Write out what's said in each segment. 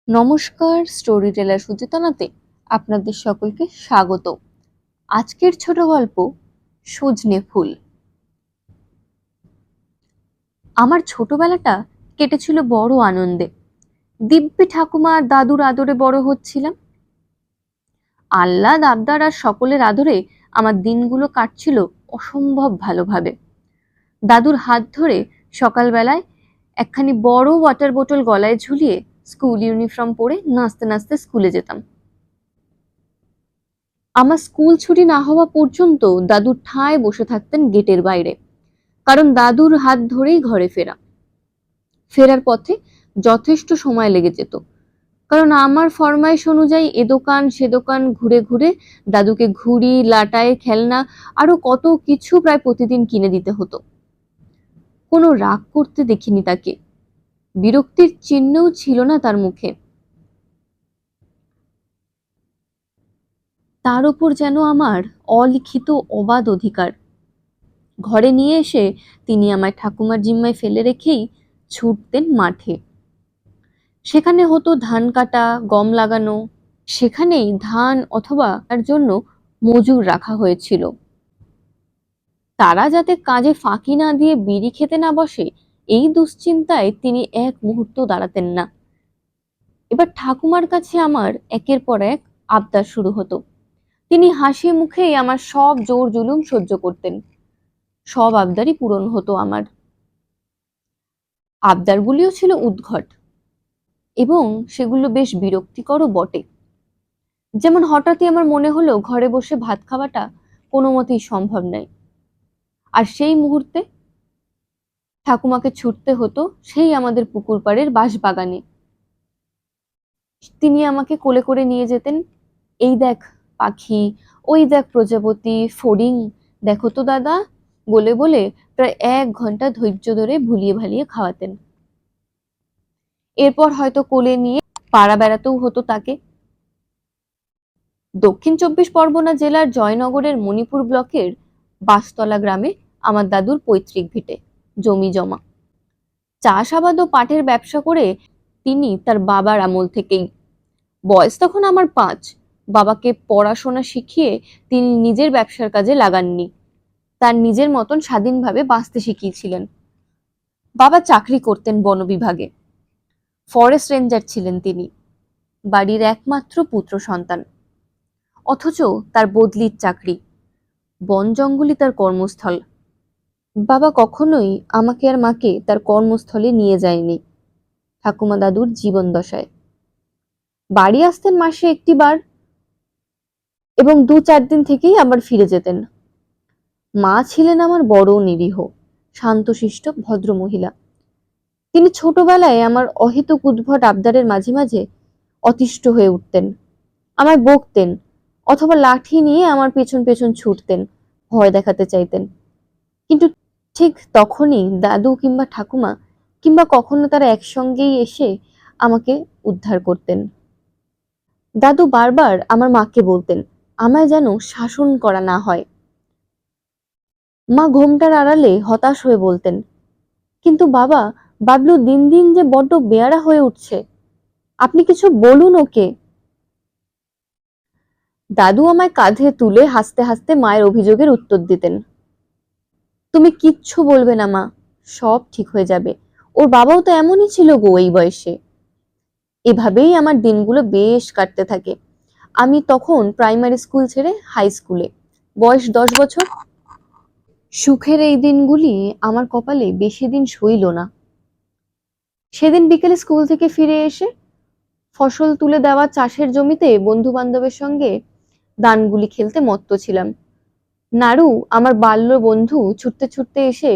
নমস্কার, story teller সুচেতনাতে আপনাদের সকলকে স্বাগত। আজকের ছোট গল্প সজনে ফুল। আমার ছোটবেলাটা কেটেছিল বড় আনন্দে। দিব্যি ঠাকুমা আর দাদুর আদরে বড় হচ্ছিলাম। আল্লাহ আবদার আর সকলের আদরে আমার দিনগুলো কাটছিল অসম্ভব ভালোভাবে। দাদুর হাত ধরে সকালবেলায় একখানি বড় ওয়াটার বোতল গলায় ঝুলিয়ে স্কুল ইউনিফর্ম পরে নাচতে নাচতে স্কুলে যেতাম। আমার স্কুল ছুটি না হওয়া পর্যন্ত দাদু ঠায় বসে থাকতেন গেটের বাইরে, কারণ দাদুর হাত ধরেই ঘরে ফেরার পথে যথেষ্ট সময় লেগে যেত, কারণ আমার ফরমাইশ অনুযায়ী এ দোকান সে দোকান ঘুরে ঘুরে দাদুকে ঘুড়ি, লাটাই, খেলনা আরো কত কিছু প্রায় প্রতিদিন কিনে দিতে হতো। কোনো রাগ করতে দেখিনি তাকে, বিরক্তির চিহ্নও ছিল না তার মুখে। তার উপর যেন আমার অলিখিত অবাধ অধিকার। ঘরে নিয়ে এসে তিনি আমায় ঠাকুমার জিম্মায় ফেলে রেখেই ছুটতেন মাঠে। সেখানে হতো ধান কাটা, গম লাগানো। সেখানেই ধান অথবা তার জন্য মজুর রাখা হয়েছিল। তারা যাতে কাজে ফাঁকি না দিয়ে বিড়ি খেতে না বসে, এই দুশ্চিন্তায় তিনি এক মুহূর্ত দাঁড়াতেন না। এবার ঠাকুমার কাছে আমার একের পর এক আবদার শুরু হতো। তিনি হাসি মুখেই আমার সব জোর জুলুম সহ্য করতেন। সব আবদারই পূরণ হতো আমার। আবদারগুলিও ছিল উদ্ভট এবং সেগুলো বেশ বিরক্তিকরও বটে। যেমন হঠাৎই আমার মনে হলো ঘরে বসে ভাত খাওয়াটা কোনো মতেই সম্ভব নয়, আর সেই মুহূর্তে ঠাকুমাকে ছুটতে হতো সেই আমাদের পুকুর পাড়ের বাঁশবাগানে। তিনি আমাকে কোলে করে নিয়ে যেতেন। এই দেখ পাখি, ওই দেখ প্রজাপতি, ফড়িং, দেখো তো দাদা, বলে বলে প্রায় 1 ঘন্টা ধৈর্য ধরে ভুলিয়ে ভালিয়ে খাওয়াতেন। এরপর হয়তো কোলে নিয়ে পাড়া বেড়াতেও হতো তাকে। দক্ষিণ 24 পরগনা জেলার জয়নগরের মণিপুর ব্লকের বাসতলা গ্রামে আমার দাদুর পৈতৃক ভিটে, জমি জমা। চাষাবাদ ও পাটের ব্যবসা করে তিনি তার বাবার আমল থেকেই। বয়স তখন আমার 5। বাবাকে পড়াশোনা শিখিয়ে তিনি নিজের ব্যবসার কাজে লাগাননি, তার নিজের মতন স্বাধীনভাবে বাঁচতে শিখিয়েছিলেন। বাবা চাকরি করতেন বন বিভাগে, ফরেস্ট রেঞ্জার ছিলেন তিনি, বাড়ির একমাত্র পুত্র সন্তান। অথচ তার বদলির চাকরি, বন জঙ্গলই তার কর্মস্থল। বাবা কখনোই আমাকে আর মাকে তার কর্মস্থলে নিয়ে যায়নি ঠাকুমা দাদুর জীবন দশায়। বাড়ি আসতেন মাসে একটিবার এবং 2-4 দিন থেকেই আবার ফিরে যেতেন। মা ছিলেন আমার বড় নিরীহ, শান্তশিষ্ট ভদ্র মহিলা। তিনি ছোটবেলায় আমার অহেতুক উদ্ভট আবদারের মাঝে মাঝে অতিষ্ঠ হয়ে উঠতেন, আমায় বকতেন অথবা লাঠি নিয়ে আমার পেছন পেছন ছুটতেন, ভয় দেখাতে চাইতেন। কিন্তু ঠিক তখনই দাদু কিংবা ঠাকুমা কিংবা কখনো তারা একসঙ্গেই এসে আমাকে উদ্ধার করতেন। দাদু বারবার আমার মাকে বলতেন আমায় যেন শাসন করা না হয়। মা ঘোমটার আড়ালে হতাশ হয়ে বলতেন, কিন্তু বাবা, বাবলু দিন দিন যে বড্ড বেয়াড়া হয়ে উঠছে, আপনি কিছু বলুন ওকে। দাদু আমায় কাঁধে তুলে হাসতে হাসতে মায়ের অভিযোগের উত্তর দিতেন, তুমি কিচ্ছু বলবে না মা, সব ঠিক হয়ে যাবে, ওর বাবাও তো এমনই ছিল গো এই বয়সে। এভাবেই আমার দিনগুলো বেশ কাটতে থাকে। আমি তখন প্রাইমারি স্কুল ছেড়ে হাই স্কুলে, বয়স 10 বছর। সুখের এই দিনগুলি আমার কপালে বেশি দিন সইল না। সেদিন বিকেলে স্কুল থেকে ফিরে এসে ফসল তুলে দেওয়া চাষের জমিতে বন্ধু বান্ধবের সঙ্গে দানগুলি খেলতে মত্ত ছিলাম। নাড়ু, আমার বাল্য বন্ধু, ছুটতে ছুটতে এসে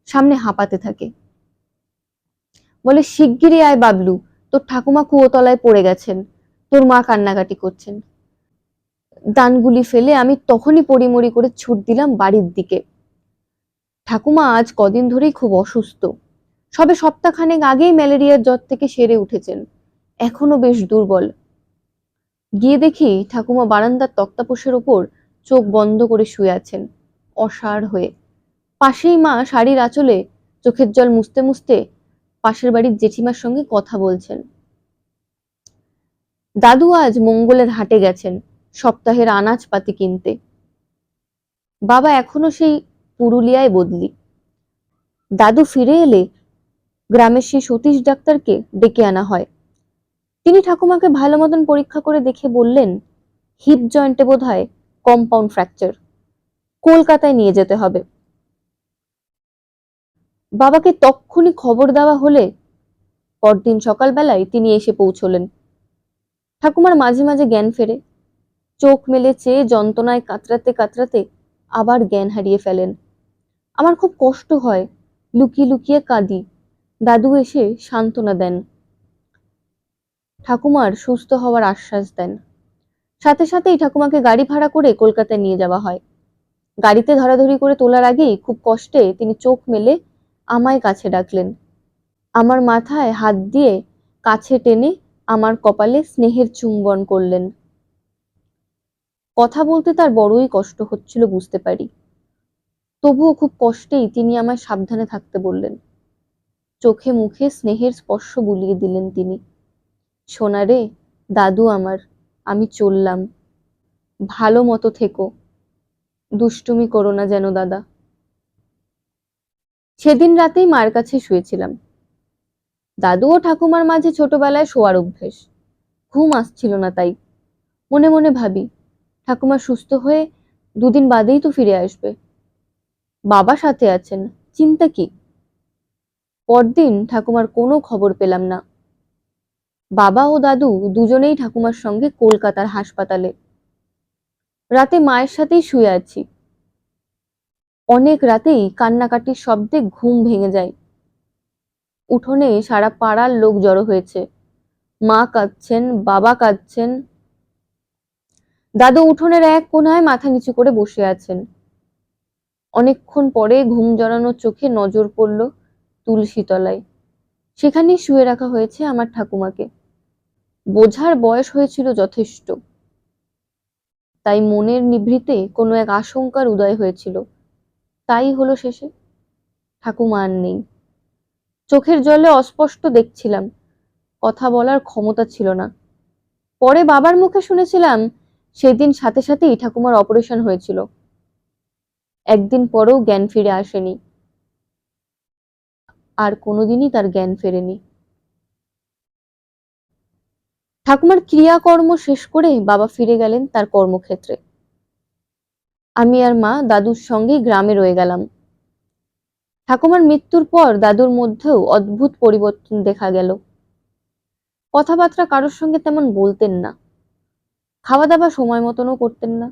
সামনে হাঁপাতে থাকে, বলে শিগগিরই আয় বাবলু, তোর ঠাকুমা কুয়োতলায় পড়ে গেছেন, তোর মা কান্নাকাটি করছেন। দানগুলি ফেলে আমি তখনই পড়িমড়ি করে ছুট দিলাম বাড়ির দিকে। ঠাকুমা আজ কদিন ধরেই খুব অসুস্থ, সবে সপ্তাহখানেক আগেই ম্যালেরিয়ার জ্বর থেকে সেরে উঠেছেন, এখনো বেশ দুর্বল। গিয়ে দেখি ঠাকুমা বারান্দার তক্তাপোষের ওপর চোখ বন্ধ করে শুয়ে আছেন, অসাড় হয়ে। পাশেই মা শাড়ির আঁচলে চোখের জল মুছতে মুছতে পাশের বাড়ির জেঠিমার সঙ্গে কথা বলছেন। দাদু আজ মঙ্গলের হাটে গেছেন সপ্তাহের আনাজপাতি কিনতে। বাবা এখনো সেই পুরুলিয়ায় বদলি। দাদু ফিরে এলে গ্রামের সেই সতীশ ডাক্তারকে ডেকে আনা হয়। তিনি ঠাকুমাকে ভালো মতন পরীক্ষা করে দেখে বললেন, হিপ জয়েন্টে বোধহয় কম্পাউন্ড ফ্র্যাকচার, কলকাতায় নিয়ে যেতে হবে। বাবাকে তক্ষুনি খবর দেওয়া হলে পরদিন সকালবেলায় তিনি এসে পৌঁছলেন। ঠাকুমার মাঝে মাঝে জ্ঞান ফেরে, চোখ মেলে চেয়ে যন্ত্রণায় কাতরাতে কাতরাতে আবার জ্ঞান হারিয়ে ফেলেন। আমার খুব কষ্ট হয়, লুকিয়ে লুকিয়ে কাঁদি। দাদু এসে সান্ত্বনা দেন, ঠাকুমার সুস্থ হওয়ার আশ্বাস দেন। সাথে সাথেই ঠাকুমাকে গাড়ি ভাড়া করে কলকাতায় নিয়ে যাওয়া হয়। গাড়িতে ধরাধরি করে তোলার আগেই খুব কষ্টে তিনি চোখ মেলে আমায় কাছে ডাকলেন। আমার মাথায় হাত দিয়ে কাছে টেনে আমার কপালে স্নেহের চুম্বন করলেন। কথা বলতে তার বড়ই কষ্ট হচ্ছিল বুঝতে পারি, তবুও খুব কষ্টেই তিনি আমায় সাবধানে থাকতে বললেন। চোখে মুখে স্নেহের স্পর্শ বুলিয়ে দিলেন তিনি। সোনা রে, দাদু আমার, আমি চললাম, ভালো মতো থেকো, দুষ্টুমি করো না যেন দাদা। সেদিন রাতেই মার কাছে শুয়েছিলাম। দাদু ও ঠাকুমার মাঝে ছোটবেলায় শোয়ার অভ্যেস, ঘুম আসছিল না তাই। মনে মনে ভাবি, ঠাকুমা সুস্থ হয়ে দুদিন বাদেই তো ফিরে আসবে, বাবা সাথে আছেন, চিন্তা কি। পরদিন ঠাকুমার কোনো খবর পেলাম না। বাবা ও দাদু দুজনেই ঠাকুমার সঙ্গে কলকাতার হাসপাতালে। রাতে মায়ের সাথেই শুয়ে আছি। অনেক রাতেই কান্নাকাটির শব্দে ঘুম ভেঙে যায়। উঠোনে সারা পাড়ার লোক জড়ো হয়েছে, মা কাঁদছেন, বাবা কাঁদছেন। দাদু উঠোনের এক কোণায় মাথা নিচু করে বসে আছেন। অনেকক্ষণ পরে ঘুম জড়ানো চোখে নজর পড়ল তুলসী তলায়। সেখানেই শুয়ে রাখা হয়েছে আমার ঠাকুমাকে। বোঝার বয়স হয়েছিল যথেষ্ট, তাই মনের নিভৃতে কোনো এক আশঙ্কার উদয় হয়েছিল। তাই হলো শেষে, ঠাকুমা আর নেই। চোখের জলে অস্পষ্ট দেখছিলাম, কথা বলার ক্ষমতা ছিল না। পরে বাবার মুখে শুনেছিলাম সেদিন সাথে সাথেই ঠাকুমার অপারেশন হয়েছিল। একদিন পরেও জ্ঞান ফিরে আসেনি, আর কোনোদিনই তার জ্ঞান ফেরেনি। ঠাকুমার ক্রিয়াকর্ম শেষ করে বাবা ফিরে গেলেন তার কর্মক্ষেত্রে। আমি আর মা দাদুর সঙ্গেই গ্রামে রয়ে গেলাম। ঠাকুমার মৃত্যুর পর দাদুর মধ্যেও অদ্ভুত পরিবর্তন দেখা গেল। কথাবার্তা কারোর সঙ্গে তেমন বলতেন না, খাওয়া দাওয়া সময় মতনও করতেন না।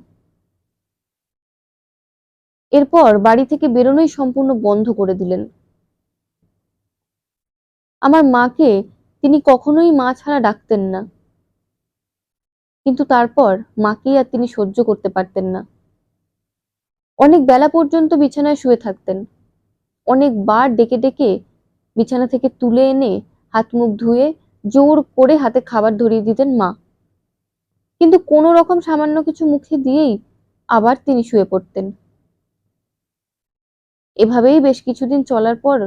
এরপর বাড়ি থেকে বেরোনোই সম্পূর্ণ বন্ধ করে দিলেন। আমার মাকে তিনি কখনোই মা ছাড়া ডাকতেন না, কিন্তু তারপর মাকেই আর তিনি সহ্য করতে পারতেন না। অনেক বেলা পর্যন্ত বিছানায় শুয়ে থাকতেন। অনেকবার ডেকে ডেকে বিছানা থেকে তুলে এনে হাত মুখ ধুয়ে জোর করে হাতে খাবার ধরিয়ে দিতেন মা, কিন্তু কোনো রকম সামান্য কিছু মুখে দিয়েই আবার তিনি শুয়ে পড়তেন। এভাবেই বেশ কিছুদিন চলার পর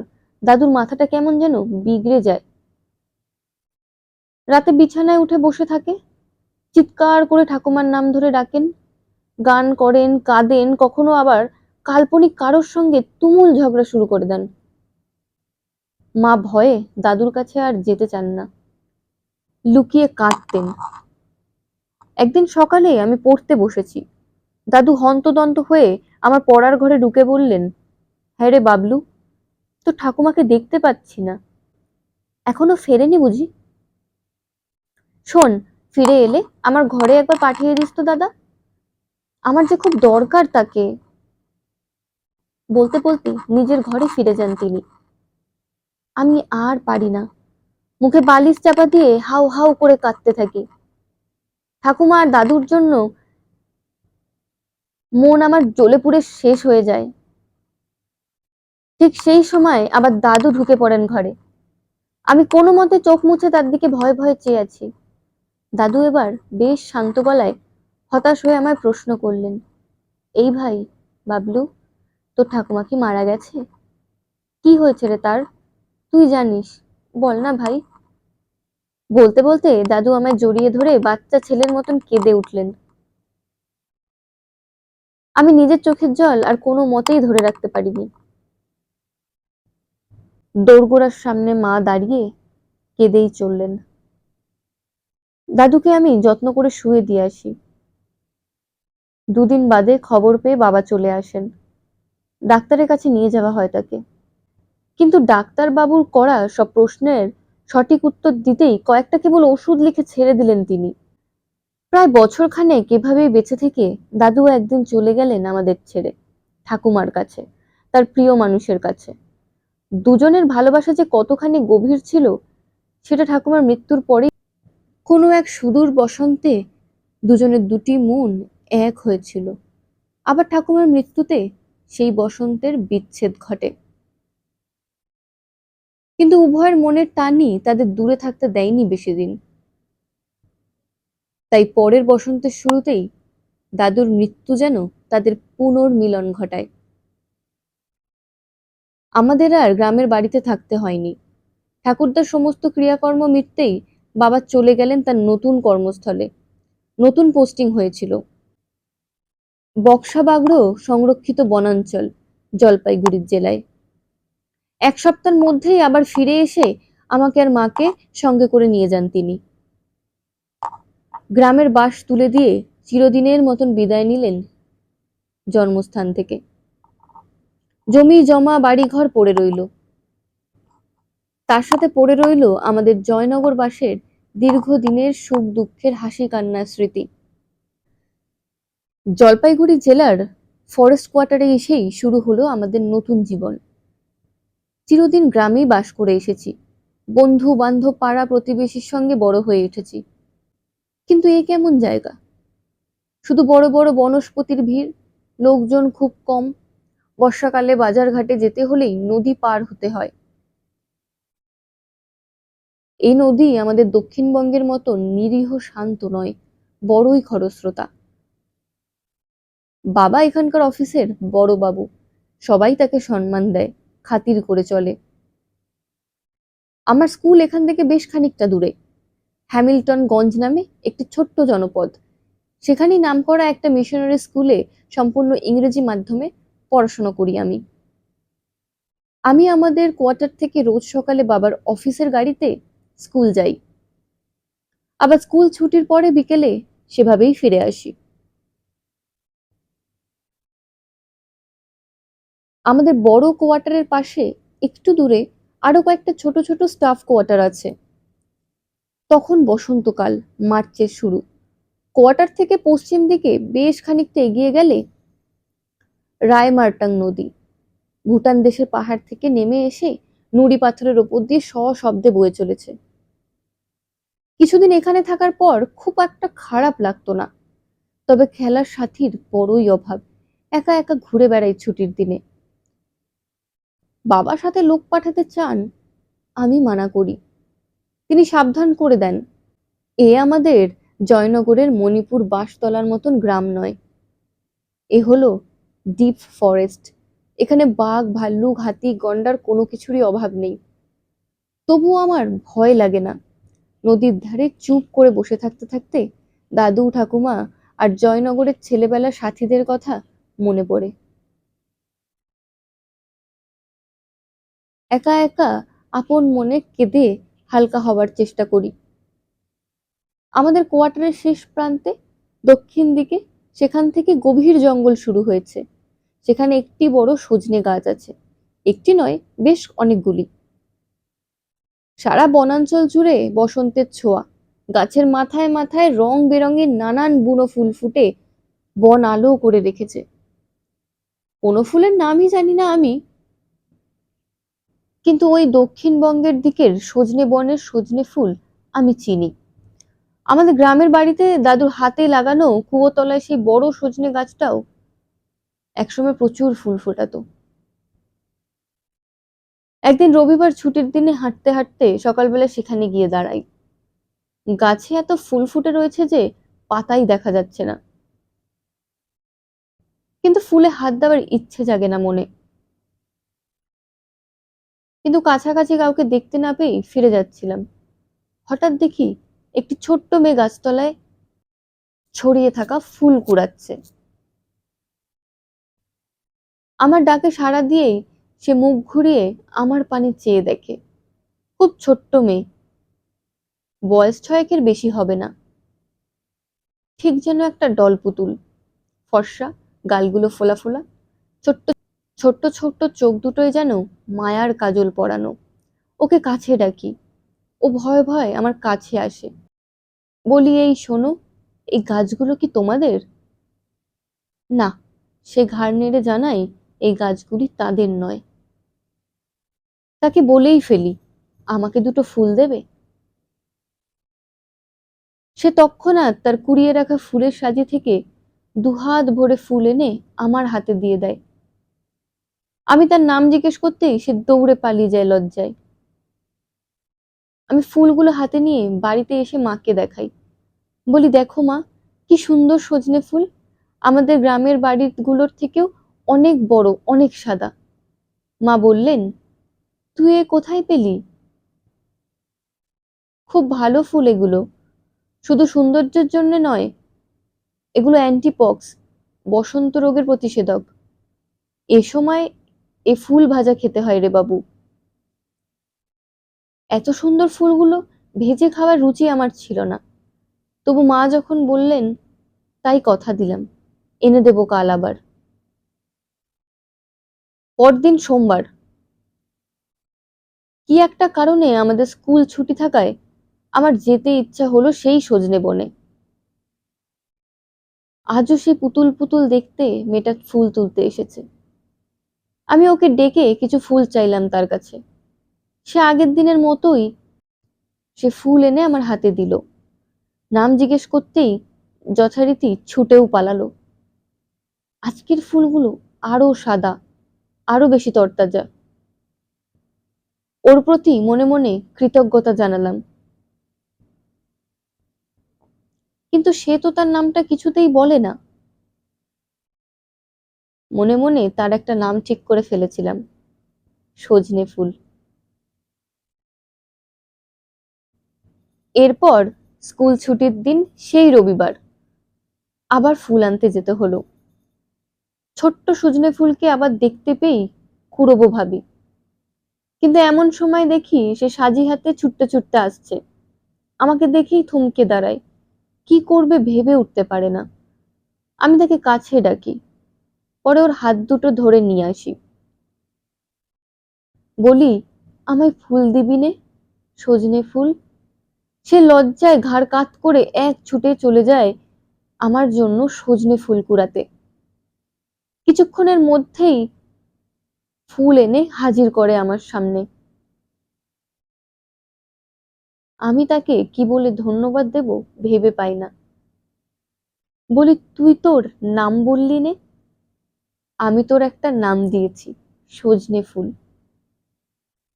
দাদুর মাথাটা কেমন যেন বিগড়ে যায়। রাতে বিছানায় উঠে বসে থাকে, চিৎকার করে ঠাকুমার নাম ধরে ডাকেন, গান করেন, কাঁদেন, কখনো আবার কাল্পনিক কারোর সঙ্গে তুমুল ঝগড়া শুরু করে দেন। মা ভয়ে দাদুর কাছে আর যেতে চান না, লুকিয়ে কাঁদতেন। একদিন সকালে আমি পড়তে বসেছি, দাদু হন্তদন্ত হয়ে আমার পড়ার ঘরে ঢুকে বললেন, হ্যাঁ রে বাবলু, তো ঠাকুমাকে দেখতে পাচ্ছি না, এখনো ফেরেনি বুঝি? শোন, ফিরে এলে আমার ঘরে একবার পাঠিয়ে দিস তো দাদা, আমার যে খুব দরকার তাকে। বলতে বলতে নিজের ঘরে ফিরে যান তিনি। আমি আর পারি না, মুখে বালিশ চাপা দিয়ে হাউ হাউ করে কাঁদতে থাকি। ঠাকুমা আর দাদুর জন্য মন আমার জ্বলে পুড়ে শেষ হয়ে যায়। ঠিক সেই সময় আবার দাদু ঢুকে পড়েন ঘরে। আমি কোনো মতে চোখ মুছে তার দিকে ভয়ে ভয়ে চেয়ে আছি। দাদু এবার বেশ শান্ত গলায় হতাশ হয়ে আমায় প্রশ্ন করলেন, এই ভাই বাবলু, তোর ঠাকুমা কি মারা গেছে? কি হয়েছে রে তার, তুই জানিস, বল না ভাই। বলতে বলতে দাদু আমায় জড়িয়ে ধরে বাচ্চা ছেলের মতন কেঁদে উঠলেন। আমি নিজের চোখের জল আর কোনো মতেই ধরে রাখতে পারিনি। দোরগোড়ার সামনে মা দাঁড়িয়ে কেঁদেই চললেন। দাদুকে আমি যত্ন করে শুয়ে দিয়ে আসি। দুদিন বাদে খবর পেয়ে বাবা চলে আসেন। ডাক্তারের কাছে নিয়ে যাওয়া হয় তাকে। কিন্তু ডাক্তার বাবুর করা সব প্রশ্নের সঠিক উত্তর দিতেই কয়েকটা কেবল ওষুধ লিখে ছেড়ে দিলেন তিনি। প্রায় বছর খানেক এভাবেই বেঁচে থেকে দাদু একদিন চলে গেলেন আমাদের ছেড়ে, ঠাকুমার কাছে, তার প্রিয় মানুষের কাছে। দুজনের ভালোবাসা যে কতখানি গভীর ছিল সেটা ঠাকুমার মৃত্যুর পরে কোনো এক সুদূর বসন্তে দুজনের দুটি মন এক হয়েছিল। আবার ঠাকুমার মৃত্যুতে সেই বসন্তের বিচ্ছেদ ঘটে। কিন্তু উভয়ের মনের টানই তাদের দূরে থাকতে দেয়নি বেশি দিন। তাই পরের বসন্তের শুরুতেই দাদুর মৃত্যু যেন তাদের পুনর্মিলন ঘটায়। আমাদের আর গ্রামের বাড়িতে থাকতে হয়নি। ঠাকুরদার সমস্ত ক্রিয়াকর্ম মিটতেই বাবা চলে গেলেন তার নতুন কর্মস্থলে। নতুন পোস্টিং হয়েছিল বক্সাবাগড়ো সংরক্ষিত বনাঞ্চল, জলপাইগুড়ি জেলায়। এক সপ্তাহের মধ্যেই আবার ফিরে এসে আমাকে আর মাকে সঙ্গে করে নিয়ে যান তিনি। গ্রামের বাস তুলে দিয়ে চিরদিনের মতন বিদায় নিলেন জন্মস্থান থেকে। জমি জমা বাড়িঘর পড়ে রইল, তার সাথে পড়ে রইল আমাদের জয়নগর বাসের দীর্ঘদিনের সুখ দুঃখের হাসি কান্নার স্মৃতি। জলপাইগুড়ি জেলার ফরেস্ট কোয়ার্টারে এসেই শুরু হলো আমাদের নতুন জীবন। চিরদিন গ্রামেই বাস করে এসেছি, বন্ধু বান্ধব পাড়া প্রতিবেশীর সঙ্গে বড় হয়ে উঠেছি। কিন্তু এ কেমন জায়গা! শুধু বড় বড় বনস্পতির ভিড়, লোকজন খুব কম। বর্ষাকালে বাজার ঘাটে যেতে হলেই নদী পার হতে হয়। এই নদী আমাদের দক্ষিণবঙ্গের মতো নিরীহ শান্ত নয়, বড়ই খরস্রোতা। বাবা এখানকার অফিসের বড় বাবু, সবাই তাকে সম্মান দেয়, খাতির করে চলে। আমার স্কুল এখান থেকে বেশ খানিকটা দূরে, হ্যামিল্টনগঞ্জ নামে একটি ছোট্ট জনপদ। সেখানেই নামকরা একটা মিশনারি স্কুলে সম্পূর্ণ ইংরেজি মাধ্যমে পড়াশোনা করি আমি। আমি আমাদের কোয়ার্টার থেকে রোজ সকালে বাবার অফিসের গাড়িতে স্কুল যাই, আবার স্কুল ছুটির পরে বিকেলে সেভাবেই ফিরে আসি। আমাদের বড় কোয়ার্টারের পাশে একটু দূরে আরো কয়েকটা ছোট ছোট স্টাফ কোয়ার্টার আছে। তখন বসন্তকাল, মার্চের শুরু। কোয়ার্টার থেকে পশ্চিম দিকে বেশ খানিকটা এগিয়ে গেলে রায়মার্টাং নদী ভুটান দেশের পাহাড় থেকে নেমে এসে নুড়ি পাথরের ওপর দিয়ে সশব্দে বয়ে চলেছে। কিছুদিন এখানে থাকার পর খুব একটা খারাপ লাগতো না, তবে খেলার সাথীর বড়ই অভাব। একা একা ঘুরে বেড়াই ছুটির দিনে। বাবার সাথে লোক পাঠাতে চান, আমি মানা করি। তিনি সাবধান করে দেন, এ আমাদের জয়নগরের মণিপুর বাঁশতলার মতন গ্রাম নয়। এ হলো ডিপ ফরেস্ট। এখানে বাঘ ভাল্লুক হাতি গন্ডার কোনো কিছুরই অভাব নেই। তবুও আমার ভয় লাগে না। নদীর ধারে চুপ করে বসে থাকতে থাকতে দাদু ঠাকুমা আর জয়নগরের ছেলেবেলার সাথীদের কথা মনে পড়ে। একা একা আপন মনে কেঁদে হালকা হবার চেষ্টা করি। আমাদের কোয়ার্টারের শেষ প্রান্তে দক্ষিণ দিকে সেখান থেকে গভীর জঙ্গল শুরু হয়েছে। সেখানে একটি বড় সজনে গাছ আছে, একটি নয় বেশ অনেকগুলি। সারা বনাঞ্চল জুড়ে বসন্তের ছোঁয়া। গাছের মাথায় মাথায় রং বেরঙের নানান বুনো ফুল ফুটে বন আলো করে রেখেছে। কোনো ফুলের নামই জানি না আমি, কিন্তু ওই দক্ষিণবঙ্গের দিকের সজনে বনের সজনে ফুল আমি চিনি। আমাদের গ্রামের বাড়িতে দাদুর হাতে লাগানো কুয়োতলায় সেই বড় সজনে গাছটাও একসময় প্রচুর ফুল ফোটাতো। একদিন রবিবার ছুটির দিনে হাঁটতে হাঁটতে সকালবেলা সেখানে গিয়ে দাঁড়াই। গাছে এত ফুল ফুটে রয়েছে যে পাতাই দেখা যাচ্ছে না, কিন্তু ফুলে হাত দেওয়ার ইচ্ছে জাগে না মনে। কিন্তু কাছাকাছি কাউকে দেখতে না পেয়ে ফিরে যাচ্ছিলাম। হঠাৎ দেখি একটি ছোট্ট মেয়ে গাছতলায় ছড়িয়ে থাকা ফুল কুড়াচ্ছে। আমার ডাকে সাড়া দিয়েই সে মুখ ঘুরিয়ে আমার পানে চেয়ে দেখে। খুব ছোট্ট মেয়ে, বয়স 6-এর বেশি হবে না, ঠিক যেন একটা ডল পুতুল। ফর্সা, গালগুলো ফোলা ফোলা, ছোট্ট ছোট্ট ছোট্ট চোখ দুটোয় যেন মায়ার কাজল পরানো। ওকে কাছে ডাকি, ও ভয়ে ভয়ে আমার কাছে আসে। বলি, এই শোনো, এই গাছগুলো কি তোমাদের? না, সে ঘাড় নেড়ে জানায় এই গাছগুলি তাদের নয়। তাকে বলেই ফেলি, আমাকে দুটো ফুল দেবে? সে তৎক্ষণাৎ তার কুড়িয়ে রাখা ফুলের সাজি থেকে দুহাত ভরে ফুল এনে আমার হাতে দিয়ে দেয়। আমি তার নাম জিজ্ঞেস করতেই সে দৌড়ে পালিয়ে যায় লজ্জায়। আমি ফুলগুলো হাতে নিয়ে বাড়িতে এসে মাকে দেখাই। বলি, দেখো মা, কি সুন্দর সজনে ফুল, আমাদের গ্রামের বাড়িগুলোর থেকেও অনেক বড়, অনেক সাদা। মা বললেন, তুই এ কোথায় পেলি? খুব ভালো ফুল এগুলো, শুধু সৌন্দর্যের জন্য নয়, এগুলো অ্যান্টিপক্স, বসন্ত রোগের প্রতিষেধক। এ সময় এ ফুল ভাজা খেতে হয় রে বাবু। এত সুন্দর ফুলগুলো ভেজে খাওয়ার রুচি আমার ছিল না, তবু মা যখন বললেন তাই কথা দিলাম, এনে দেবো কাল আবার। পরদিন সোমবার। কি একটা কারণে আমাদের স্কুল ছুটি থাকায় আমার যেতে ইচ্ছা হলো সেই সজনে বনে। আজও সে পুতুল পুতুল দেখতে মেয়েটা ফুল তুলতে এসেছে। আমি ওকে ডেকে কিছু ফুল চাইলাম তার কাছে। সে আগের দিনের মতোই সে ফুল এনে আমার হাতে দিল। নাম জিজ্ঞেস করতেই যথারীতি ছুটেও পালালো। আজকের ফুলগুলো আরো সাদা, আরো বেশি তরতাজা। ওর প্রতি মনে মনে কৃতজ্ঞতা জানালাম, কিন্তু সে তো তার নামটা কিছুতেই বলে না। মনে মনে তার একটা নাম ঠিক করে ফেলেছিলাম, সজনে ফুল। এরপর স্কুল ছুটির দিন, সেই রবিবার, আবার ফুল আনতে যেতে হলো। ছোট্ট সজনে ফুলকে আবার দেখতে পেয়েই কুড়বো ভাবি, কিন্তু এমন সময় দেখি সে সাজি হাতে ছুটতে ছুটতে আসছে। আমাকে দেখেই থমকে দাঁড়ায়, কি করবে ভেবে উঠতে পারে না। আমি তাকে কাছে ডাকি, পরে ওর হাত দুটো ধরে নিয়ে আসি। বলি, আমায় ফুল দিবি নে, সজনে ফুল। সে লজ্জায় ঘাড় কাত করে এক ছুটে চলে যায় আমার জন্য সজনে ফুল কুড়াতে। কিছুক্ষণের মধ্যেই ফুল এনে হাজির করে আমার সামনে। আমি তাকে কি বলে ধন্যবাদ দেব ভেবে পাই না। বলি, তুই তোর নাম বললি নে? আমি তোর একটা নাম দিয়েছি, সজনে ফুল।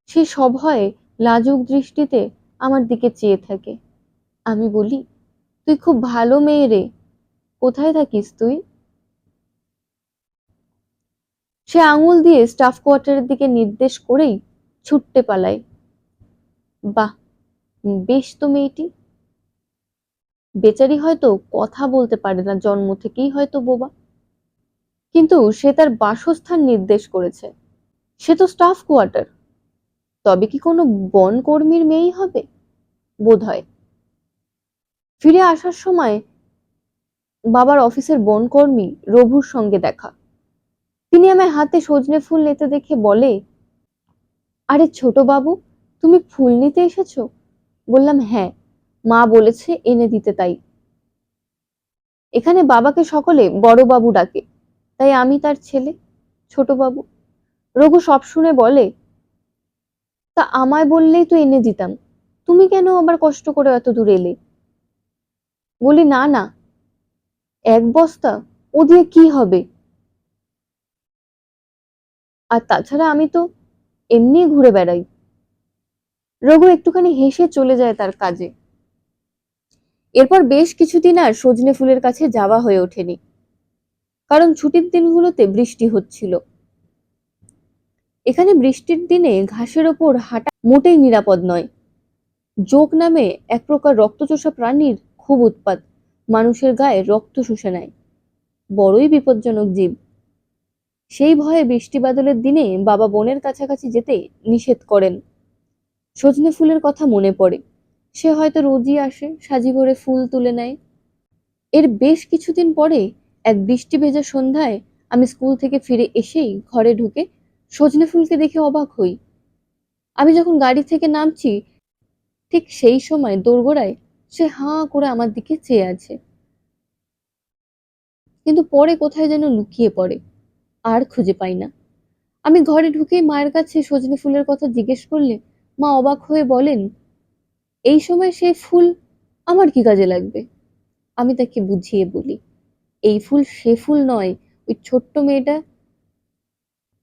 সে সভয়ে লাজুক দৃষ্টিতে আমার দিকে চেয়ে থাকে। আমি বলি, তুই খুব ভালো মেয়ে রে, কোথায় থাকিস তুই? সে আঙুল দিয়ে স্টাফ কোয়ার্টারের দিকে নির্দেশ করেই ছুটতে পালায়। বাহ, বেশ তো মেয়েটি। বেচারি হয়তো কথা বলতে পারে না, জন্ম থেকেই হয়তো বোবা, কিন্তু সে তার বাসস্থান নির্দেশ করেছে। সে তো স্টাফ কোয়ার্টার, তবে কি কোনো বন কর্মীর মেয়েই হবে বোধ হয়। ফিরে আসার সময় বাবার অফিসের বনকর্মী রঘুর সঙ্গে দেখা। তিনি আমায় হাতে সজনে ফুল নিতে দেখে বলে, আরে ছোট বাবু, তুমি ফুল নিতে এসেছো? বললাম, হ্যাঁ, মা বলেছে এনে দিতে তাই। এখানে বাবাকে সকলে বড় বাবু ডাকে, তাই আমি তার ছেলে, ছোট বাবু। রঘু সব শুনে বলে, তা আমায় বললেই তো এনে দিতাম, তুমি কেন আবার কষ্ট করে এত দূর এলে? বলি, না না, এক বস্তা ও দিয়ে কি হবে, আর তাছাড়া আমি তো এমনি ঘুরে বেড়াই। রঘু একটুখানি হেসে চলে যায় তার কাজে। এরপর বেশ কিছুদিন আর সজনে ফুলের কাছে যাওয়া হয়ে ওঠেনি, কারণ ছুটির দিনগুলোতে বৃষ্টি হচ্ছিল। এখানে বৃষ্টির দিনে ঘাসের ওপর হাঁটা মোটেই নিরাপদ নয়। জোক নামে এক প্রকার রক্তচোষা প্রাণীর খুব উৎপাত, মানুষের গায়ে রক্ত শুষে নেয়, বড়ই বিপজ্জনক জীব। সেই ভয়ে বৃষ্টি বাদলের দিনে বাবা বনের কাছাকাছি যেতে নিষেধ করেন। সজনে ফুলের কথা মনে পড়ে, সে হয়তো রোজই আসে, সাজি ভরে ফুল তুলে নেয়। এর বেশ কিছুদিন পরে এক বৃষ্টি ভেজা সন্ধ্যায় আমি স্কুল থেকে ফিরে এসেই ঘরে ঢুকে সজনে ফুলকে দেখে অবাক হই। আমি যখন গাড়ি থেকে নামছি ঠিক সেই সময় দোরগোড়ায় সে হাঁ করে আমার দিকে চেয়ে আছে, কিন্তু পরে কোথায় যেন লুকিয়ে পড়ে, আর খুঁজে পাই না। আমি ঘরে ঢুকেই মায়ের কাছে সজনে ফুলের কথা জিজ্ঞেস করলে মা অবাক হয়ে বলেন, এই সময় সেই ফুল আমার কি কাজে লাগবে? আমি তাকে বুঝিয়ে বলি, এই ফুল সে ফুল নয়, ওই ছোট্ট মেয়েটা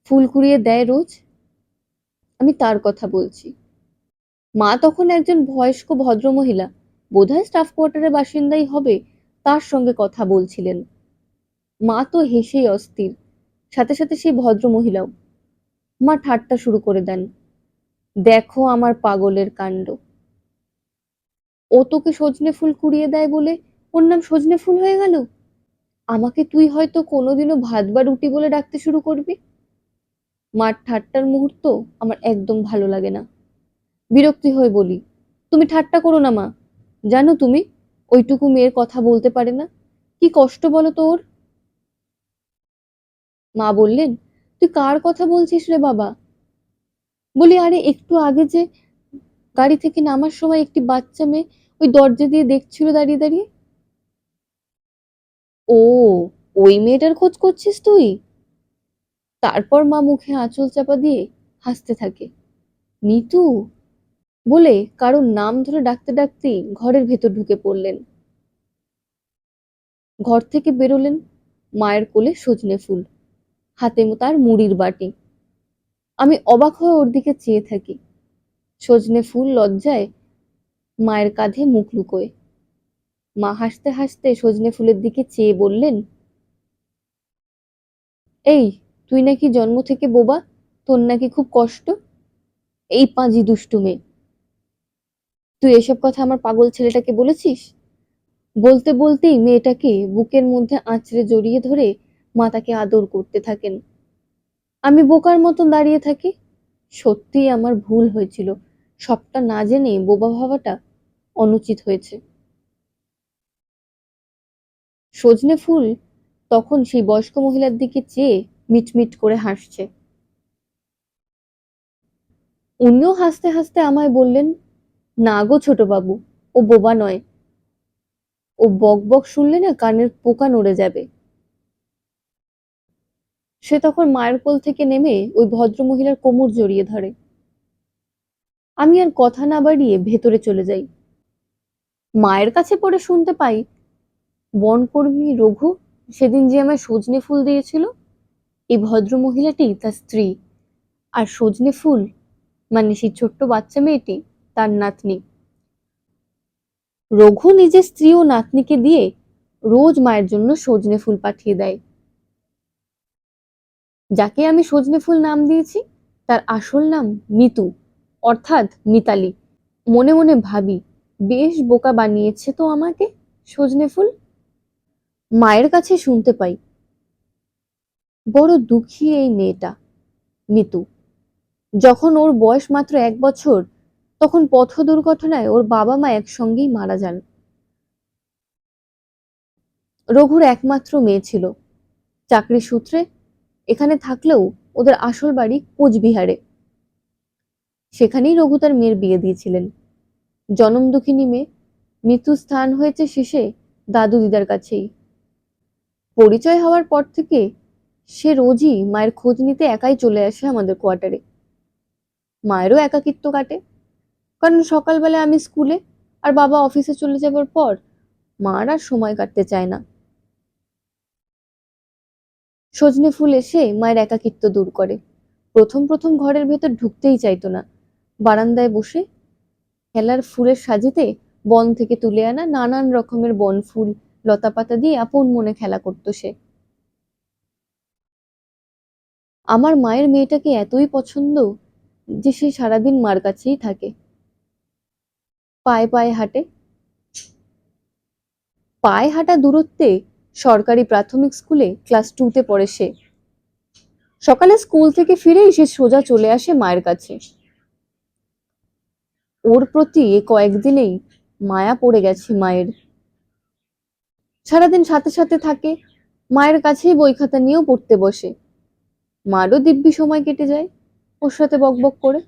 ফুল কুড়িয়ে দেয় রোজ, আমি তার কথা বলছি। মা তখন একজন বয়স্ক ভদ্রমহিলা, বোধহয় স্টাফ কোয়ার্টারের বাসিন্দাই হবে, তার সঙ্গে কথা বলছিলেন। মা তো হেসেই অস্থির, সাথে সাথে সেই ভদ্রমহিলাও। মা ঠাট্টা শুরু করে দেন, দেখো আমার পাগলের কাণ্ড, ও তোকে সজনে ফুল কুড়িয়ে দেয় বলে ওর নাম সজনে ফুল হয়ে গেল। আমাকে তুই হয়তো কোনোদিনও ভাত বা রুটি বলে ডাকতে শুরু করবি। মার ঠাট্টার মুহূর্ত আমার একদম ভালো লাগে না। বিরক্তি হয়ে বলি, তুমি ঠাট্টা করো না মা, জানো তুমি ওইটুকু মেয়ের কথা বলতে পারে না, কি কষ্ট বলো তো ওর। মা বললেন, তুই কার কথা বলছিস রে বাবা? বলি, আরে একটু আগে যে গাড়ি থেকে নামার সময় একটি বাচ্চা মেয়ে ওই দরজা দিয়ে দেখছিল দাঁড়িয়ে দাঁড়িয়ে। ও, ওই মেয়েটার খোঁজ করছিস তুই? তারপর মা মুখে আঁচল চাপা দিয়ে হাসতে থাকে। নিতু বলে কারোর নাম ধরে ডাকতে ডাকতেই ঘরের ভেতর ঢুকে পড়লেন। ঘর থেকে বেরোলেন, মায়ের কোলে সজনে ফুল, হাতে তার মুড়ির বাটি। আমি অবাক হয়ে ওর দিকে চেয়ে থাকি। সজনে ফুল লজ্জায় মায়ের কাঁধে মুখ লুকোয়। মা হাসতে হাসতে সজনে ফুলের দিকে চেয়ে বললেন, এই, তুই নাকি জন্ম থেকে বোবা, তোর নাকি খুব কষ্ট, এই পাঁজি দুষ্টু মেয়ে, তুই এসব কথা আমার পাগল ছেলেটাকে বলেছিস? বলতে বলতেই মেয়েটাকে বুকের মধ্যে আঁচড়ে জড়িয়ে ধরে মা তাকে আদর করতে থাকেন। আমি বোকার মতন দাঁড়িয়ে থাকি। সত্যিই আমার ভুল হয়েছিল, সবটা না জেনে বোবা ভাবাটা অনুচিত হয়েছে। সজনে ফুল তখন সেই বয়স্ক মহিলার দিকে চেয়ে মিটমিট করে হাসছে। উনিও হাসতে হাসতে আমায় বললেন, না গো ছোট বাবু, ও বোবা নয়, ও বক বক শুনলে না কানের পোকা নড়ে যাবে। সে তখন মায়ের কোল থেকে নেমে ওই ভদ্রমহিলার কোমর জড়িয়ে ধরে। আমি আর কথা না বাড়িয়ে ভেতরে চলে যাই। মায়ের কাছে পড়ে শুনতে পাই, বনকর্মী রঘু সেদিন যে আমায় সজনে ফুল দিয়েছিল, এই ভদ্র মহিলাটি তার স্ত্রী, আর সজনে ফুল মানে সেই ছোট্ট বাচ্চা মেয়েটি তার নাতনি। রঘু নিজের স্ত্রী ও নাতনিকে দিয়ে রোজ মায়ের জন্য সজনে ফুল পাঠিয়ে দেয়। যাকে আমি সজনে ফুল নাম দিয়েছি তার আসল নাম মিতু, অর্থাৎ মিতালি। মনে মনে ভাবি, বেশ বোকা বানিয়েছে তো আমাকে সজনে ফুল। মায়ের কাছে শুনতে পাই, বড় দুঃখী এই মেয়েটা মিতু। যখন ওর বয়স মাত্র 1 বছর, তখন পথ দুর্ঘটনায় ওর বাবা মা একসঙ্গেই মারা যান। রঘুর একমাত্র মেয়ে ছিল, চাকরি সূত্রে এখানে থাকলেও ওদের আসল বাড়ি কোচবিহারে। সেখানেই রঘু তার মেয়ের বিয়ে দিয়েছিলেন। জনম দুঃখিনী মেয়ে, মৃত্যুর স্থান হয়েছে শেষে দাদু দিদার কাছেই। পরিচয় হওয়ার পর থেকে সে রোজই মায়ের খোঁজ নিতে একাই চলে আসে আমাদের কোয়ার্টারে। মায়েরও একাকিত্ব কাটে, কারণ সকালবেলা আমি স্কুলে আর বাবা অফিসে চলে যাবার পর মার আর সময় কাটতে চায় না। সজনে ফুল এসে মায়ের একাকিত্ব দূর করে। প্রথম প্রথম ঘরের ভেতর ঢুকতেই চাইতো না, বারান্দায় বসে খেলার ফুলের সাজিতে বন থেকে তুলে আনা নানান রকমের বন ফুল লতা পাতা দিয়ে আপন মনে খেলা করতো সে। আমার মায়ের মেয়েটাকে এতই পছন্দ যে সে সারাদিন মার কাছেই থাকে। পায়ে পায়ে হাঁটে। পায়ে হাঁটা দূরত্বে সরকারি প্রাথমিক স্কুলে ক্লাস 2-তে পড়ে সে। সকালে স্কুল থেকে ফিরেই সে সোজা চলে আসে মায়ের কাছে। ওর প্রতি এ কয়েকদিনেই মায়া পড়ে গেছে মায়ের। সারাদিন সাথে সাথে থাকে, মায়ের কাছেই বই খাতা নিয়েও পড়তে বসে। মারও দিব্যি সময় কেটে যায় ওর সাথে বকবক করে।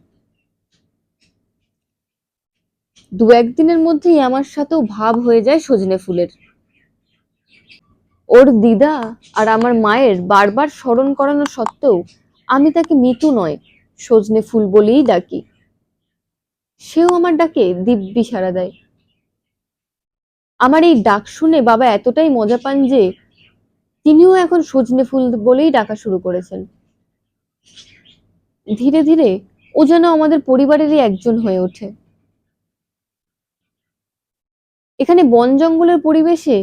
দু একদিনের মধ্যেই আমার সাথেও ভাব হয়ে যায় সজনে ফুলের। ওর দিদা আর আমার মায়ের বারবার স্মরণ করানো সত্ত্বেও আমি তাকে মিতু নয়, সজনে ফুল বলেই ডাকি। সেও আমার ডাকে দিব্যি সাড়া দেয়। আমার এই ডাক শুনে বাবা এতটাই মজা পান যে তিনিও এখন সজনে ফুল বলেই ডাকা শুরু করেছেন। ধীরে ধীরে ও যেন আমাদের পরিবারেরই একজন হয়ে ওঠে। এখানে বন জঙ্গলের পরিবেশে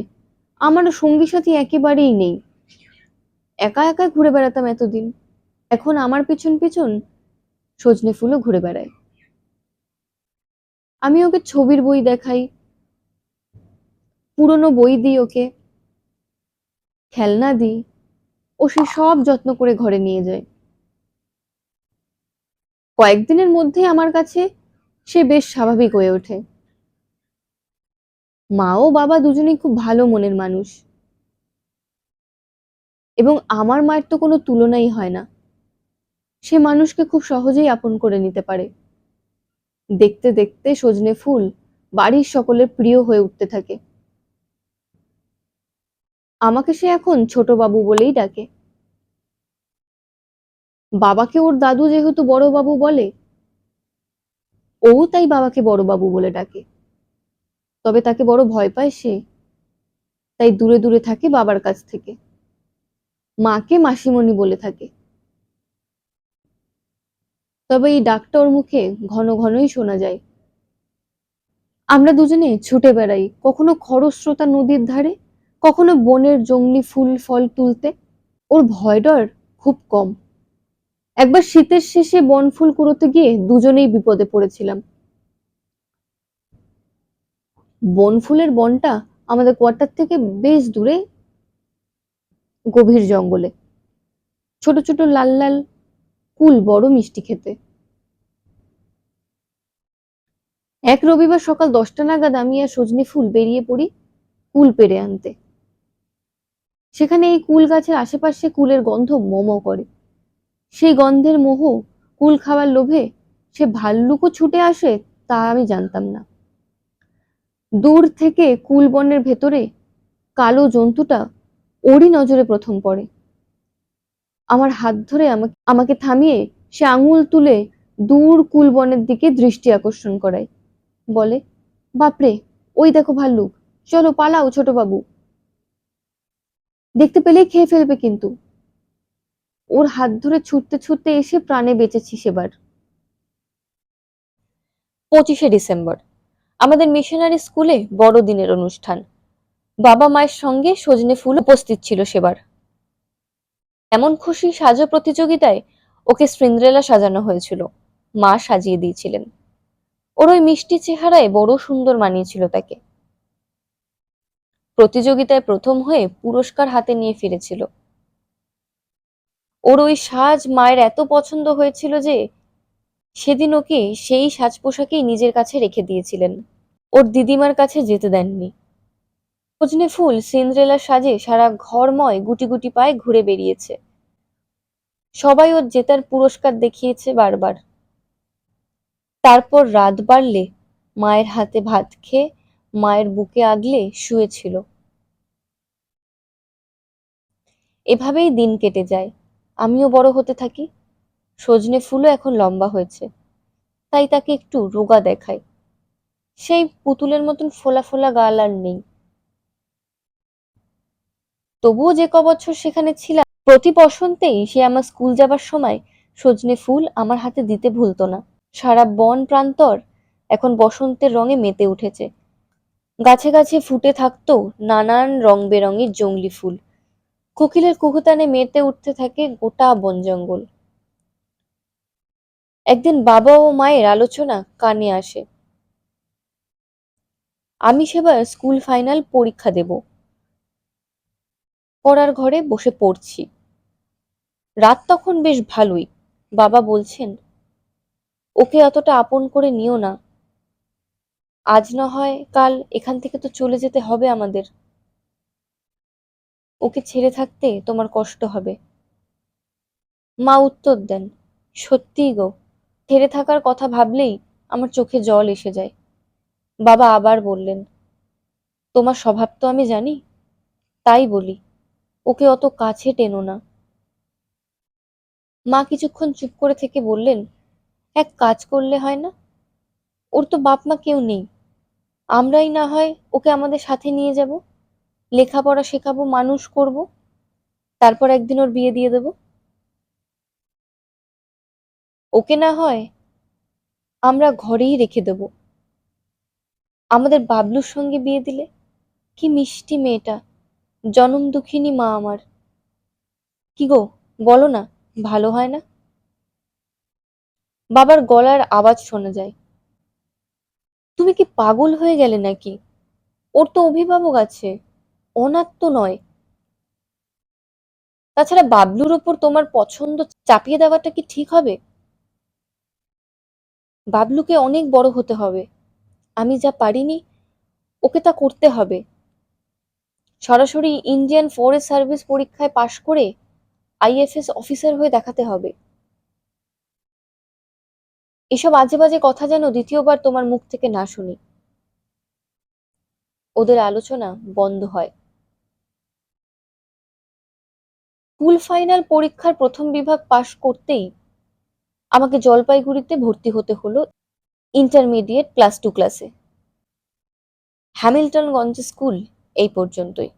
আমার সঙ্গী সাথী একেবারেই নেই। একা একা ঘুরে বেড়াতাম এতদিন, এখন আমার পিছন পিছন সজনে ফুলও ঘুরে বেড়ায়। আমি ওকে ছবির বই দেখাই, পুরনো বই দিই ওকে, খেলনা দিই, ও সে সব যত্ন করে ঘরে নিয়ে যায়। কয়েকদিনের মধ্যে আমার কাছে সে বেশ স্বাভাবিক হয়ে ওঠে। মা ও বাবা দুজনেই খুব ভালো মনের মানুষ, এবং আমার মায়ের তো কোনো তুলনাই হয় না। সে মানুষকে খুব সহজেই আপন করে নিতে পারে। দেখতে দেখতে সজনে ফুল বাড়ির সকলের প্রিয় হয়ে উঠতে থাকে। আমাকে সে এখন ছোট বাবু বলেই ডাকে। বাবাকে ওর দাদু যেহেতু বড় বাবু বলে, ও তাই বাবাকে বড় বাবু বলে ডাকে। তবে তাকে বড় ভয় পায় সে, তাই দূরে দূরে থাকে বাবার কাছ থেকে। মাকে মাসিমণি বলে থাকে। তবে এই ডাকটা ওর মুখে ঘন ঘনই শোনা যায়। আমরা দুজনে ছুটে বেড়াই, কখনো খরস্রোতা নদীর ধারে, কখনো বনের জংলি ফুল ফল তুলতে। ওর ভয় ডর খুব কম। একবার শীতের শেষে বনফুল কুড়োতে গিয়ে দুজনেই বিপদে পড়েছিলাম। বনফুলের বনটা আমাদের কোয়ার্টার থেকে বেশ দূরে, গভীর জঙ্গলে। ছোট ছোট লাল লাল কুল বড় মিষ্টি খেতে। এক রবিবার সকাল 10টা নাগাদ আমি আর সজনে ফুল বেরিয়ে পড়ি কুল পেড়ে আনতে। সেখানে এই কুল গাছের আশেপাশে কুলের গন্ধ মোমো করে। সেই গন্ধের মোহ, কুল খাওয়ার লোভে সে ভাল্লুকও ছুটে আসে তা আমি জানতাম না। দূর থেকে কুল বনের ভেতরে কালো জন্তুটা ওরই নজরে প্রথম পড়ে। আমার হাত ধরে আমাকে আমাকে থামিয়ে সে আঙুল তুলে দূর কুল বনের দিকে দৃষ্টি আকর্ষণ করায়। বলে, বাপরে, ওই দেখো ভাল্লুক, চলো পালাও ছোট বাবু, দেখতে পেলেই খেয়ে ফেলবে কিন্তু। ওর হাত ধরে ছুটতে ছুটতে এসে প্রাণে বেঁচেছি সেবার। 25শে ডিসেম্বর আমাদের মিশনারি স্কুলে বড়দিনের অনুষ্ঠান। বাবা মায়ের সঙ্গে সজনে ফুল উপস্থিত ছিল সেবার। এমন খুশি সাজো প্রতিযোগিতায় ওকে সিন্ড্রেলা সাজানো হয়েছিল, মা সাজিয়ে দিয়েছিলেন। ওর ওই মিষ্টি চেহারায় বড় সুন্দর মানিয়েছিল তাকে। প্রতিযোগিতায় প্রথম হয়ে পুরস্কার হাতে নিয়ে ফিরেছিল। ওর ওই সাজ মায়ের এত পছন্দ হয়েছিল যে সেদিন ওকে সেই সাজ পোশাকেই নিজের কাছে রেখে দিয়েছিলেন, ওর দিদিমার কাছে যেতে দেননি। সজনে ফুল সিন্ড্রেলার সাজে সারা ঘরময় গুটি গুটি পায়ে ঘুরে বেরিয়েছে। সবাই ওর জেতার পুরস্কার দেখিয়েছে বারবার। তারপর রাত বাড়লে মায়ের হাতে ভাত খেয়ে মায়ের বুকে আগলে শুয়েছিল। এভাবেই দিন কেটে যায়, আমিও বড় হতে থাকি। সজনে ফুলও এখন লম্বা হয়েছে, তাই তাকে একটু রোগা দেখায়। সেই পুতুলের মতন ফোলা ফোলা গাল আর নেই। তবুও যে কবছর সেখানে ছিলাম, প্রতি বসন্তেই সে আমার স্কুল যাবার সময় সজনে ফুল আমার হাতে দিতে ভুলতো না। সারা বন প্রান্তর এখন বসন্তের রঙে মেতে উঠেছে। গাছে গাছে ফুটে থাকতো নানান রং বেরঙের জংলি ফুল। কোকিলের কুহুতানে মেতে উঠতে থাকে গোটা বন জঙ্গল। একদিন বাবা ও মায়ের আলোচনা কানে আসে। আমি সেবার স্কুল ফাইনাল পরীক্ষা দেব। পড়ার ঘরে বসে পড়ছি। রাত তখন বেশ ভালোই। বাবা বলছেন, ওকে অতটা আপন করে নিও না। আজ না হয় কাল এখান থেকে তো চলে যেতে হবে আমাদের। ওকে ছেড়ে থাকতে তোমার কষ্ট হবে। মা উত্তর দেন, সত্যিই গো, ছেড়ে থাকার কথা ভাবলেই আমার চোখে জল এসে যায়। বাবা আবার বললেন, তোমার স্বভাব তো আমি জানি, তাই বলি, ওকে অত কাছে টেনো না। মা কিছুক্ষণ চুপ করে থেকে বললেন, এক কাজ করলে হয় না? ওর তো বাপ মা কেউ নেই, আমরাই না হয় ওকে আমাদের সাথে নিয়ে যাব, লেখাপড়া শেখাবো, মানুষ করব, তারপর একদিন ওর বিয়ে দিয়ে দেব। ওকে না হয় আমরা ঘরেই রেখে দেব, আমাদের বাবলুর সঙ্গে বিয়ে দিলে। কি মিষ্টি মেয়েটা, জনম দুঃখিনী মা আমার। কি গো, বলো না, ভালো হয় না? বাবার গলার আওয়াজ শোনা যায়, তুমি কি পাগল হয়ে গেলে নাকি? ওর তো অভিভাবক আছে, অনাথ তো নয়। তাছাড়া বাবলুর ওপর তোমার পছন্দ চাপিয়ে দেওয়াটা কি ঠিক হবে? বাবলুকে অনেক বড় হতে হবে, আমি যা পারিনি ওকে তা করতে হবে। সরাসরি ইন্ডিয়ান ফরেস্ট সার্ভিস পরীক্ষায় পাশ করে আইএফএস অফিসার হয়ে দেখাতে হবে। এসব আজে বাজে কথা যেন দ্বিতীয়বার তোমার মুখ থেকে না শুনি। ওদের আলোচনা বন্ধ হয়। স্কুল ফাইনাল পরীক্ষার প্রথম বিভাগ পাশ করতেই আমাকে জলপাইগুড়িতে ভর্তি হতে হলো ইন্টারমিডিয়েট ক্লাস 2 ক্লাসে। হ্যামিল্টনগঞ্জ স্কুল এই পর্যন্তই।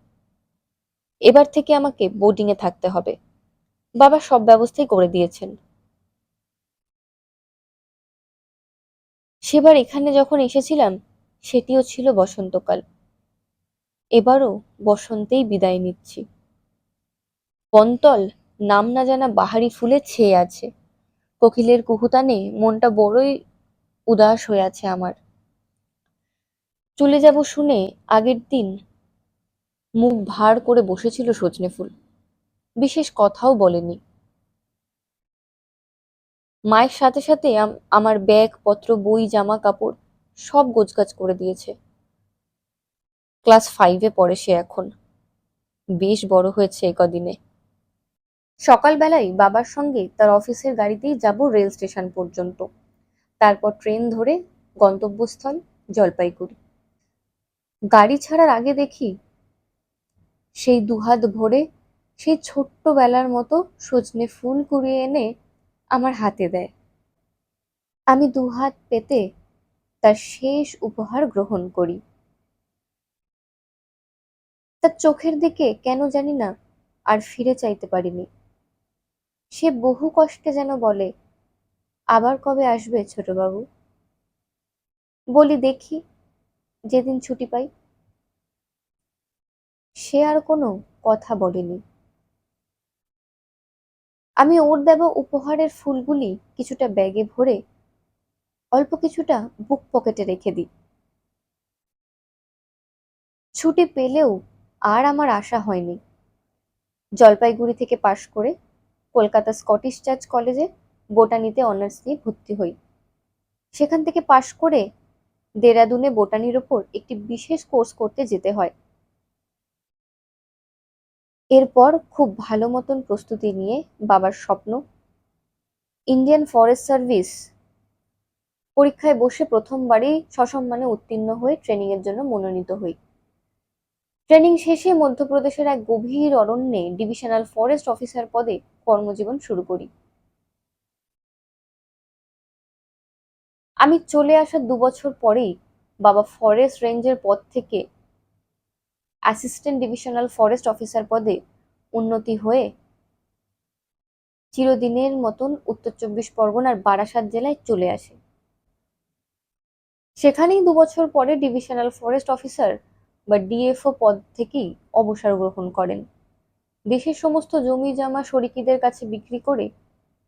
এবার থেকে আমাকে বোর্ডিং এ থাকতে হবে। বাবা সব ব্যবস্থাই করে দিয়েছেন। সেবার এখানে যখন এসেছিলাম সেটিও ছিল বসন্তকাল। এবারও বসন্তেই বিদায় নিচ্ছি। বনতল নাম না জানা বাহারি ফুলে ছেয়ে আছে। কোকিলের কুহুতানে মনটা বড়ই উদাস হয়ে আছে আমার। চলে যাব শুনে আগের দিন মুখ ভার করে বসেছিল সজনে ফুল, বিশেষ কথাও বলেনি। মায়ের সাথে সাথে আমার ব্যাগ পত্র, বই, জামা কাপড় সব গোছগাছ করে দিয়েছে। ক্লাস 5-এ পড়ে সে এখন, বেশ বড় হয়েছে কদিনে। সকালবেলায় বাবার সঙ্গে তার অফিসের গাড়িতেই যাব রেল স্টেশন পর্যন্ত, তারপর ট্রেন ধরে গন্তব্যস্থল জলপাইগুড়ি। গাড়ি ছাড়ার আগে দেখি সেই দুহাত ভরে সেই ছোট্টবেলার মতো সজনে ফুল কুড়িয়ে এনে আমার হাতে দেয়। আমি দুহাত পেতে তার শেষ উপহার গ্রহণ করি। তার চোখের দিকে কেন জানি না আর ফিরে চাইতে পারিনি। সে বহু কষ্টে যেন বলে, আবার কবে আসবে ছোটবাবু? বলি দেখি, যেদিন ছুটি পাই। সে আর কোনো কথা বলেনি। আমি ওর দেওয়া উপহারের ফুলগুলি কিছুটা ব্যাগে ভরে অল্প কিছুটা বুক পকেটে রেখে দিই। ছুটি পেলেও আর আমার আশা হয়নি। জলপাইগুড়ি থেকে পাশ করে কলকাতা স্কটিশ চার্চ কলেজে বোটানিতে অনার্স নিয়ে ভর্তি হই। সেখান থেকে পাশ করে দেরাদুনে বোটানির ওপর একটি বিশেষ কোর্স করতে যেতে হয়। এরপর খুব ভালো মতন প্রস্তুতি নিয়ে বাবার স্বপ্ন ইন্ডিয়ান ফরেস্ট সার্ভিস পরীক্ষায় বসে প্রথমবারই সসম্মানে উত্তীর্ণ হয়ে ট্রেনিং এর জন্য মনোনীত হই। ট্রেনিং শেষে মধ্যপ্রদেশের এক গভীর অরণ্যে ডিভিশনাল ফরেস্ট অফিসার পদে কর্মজীবন শুরু করি। আমি চলে আসার 2 বছর পরেই বাবা ফরেস্ট রেঞ্জের পদ থেকে অ্যাসিস্ট্যান্ট ডিভিশনাল ফরেস্ট অফিসার পদে উন্নতি হয়ে চিরদিনের মতন উত্তর 24 পরগনার বারাসাত জেলায় চলে আসে। সেখানেই 2 বছর পরে ডিভিশনাল ফরেস্ট অফিসার বা ডিএফও পদ থেকেই অবসর গ্রহণ করেন। দেশের সমস্ত জমি জমা শরিকিদের কাছে বিক্রি করে